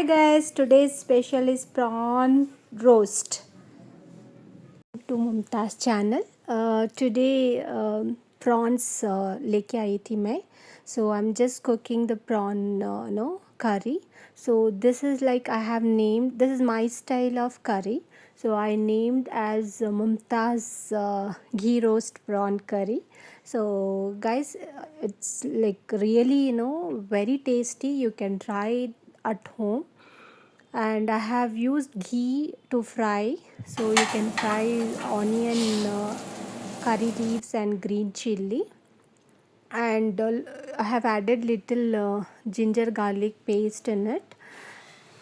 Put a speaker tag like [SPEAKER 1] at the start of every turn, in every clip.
[SPEAKER 1] Hi guys, today's special is prawn roast. To Mumtaz channel. Today prawns लेके आई थी मैं. So I'm just cooking the prawn curry. So this is like I have named. This is my style of curry. So I named as Mumtaz ghee roast prawn curry. So guys, it's like really very tasty. You can try it at home, and I have used ghee to fry. So you can fry onion, curry leaves and green chili, and I have added little ginger garlic paste in it.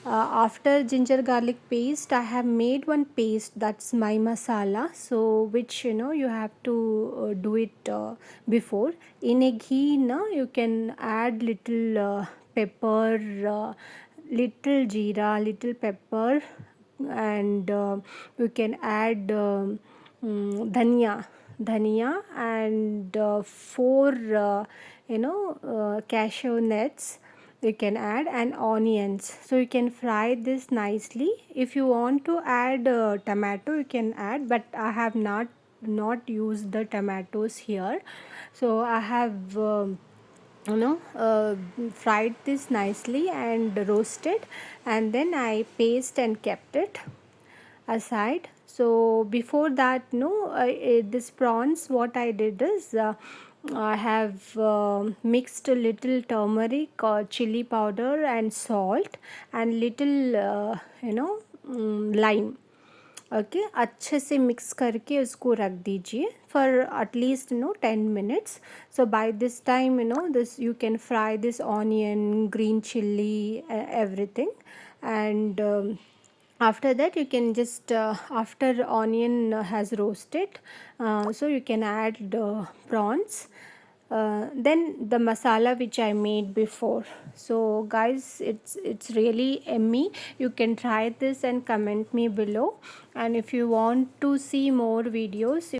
[SPEAKER 1] After ginger garlic paste, I have made one paste, that's my masala. So which you have to do it before in a ghee. Now you can add little pepper, little jeera, little pepper, and you can add dhania and four cashew nuts you can add, and onions. So you can fry this nicely. If you want to add tomato, you can add, but I have not used the tomatoes here. So I have fried this nicely and roasted, and then I paste and kept it aside. So before that, this prawns, what I did is I have mixed a little turmeric or chili powder and salt and little lime. Okay अच्छे से mix करके उसको रख दीजिए for at least 10 minutes. So by this time, this you can fry this onion, green chili, everything. And after that you can just after onion has roasted, so you can add prawns, then the masala which I made before. So guys, it's really yummy. You can try this and comment me below, and if you want to see more videos,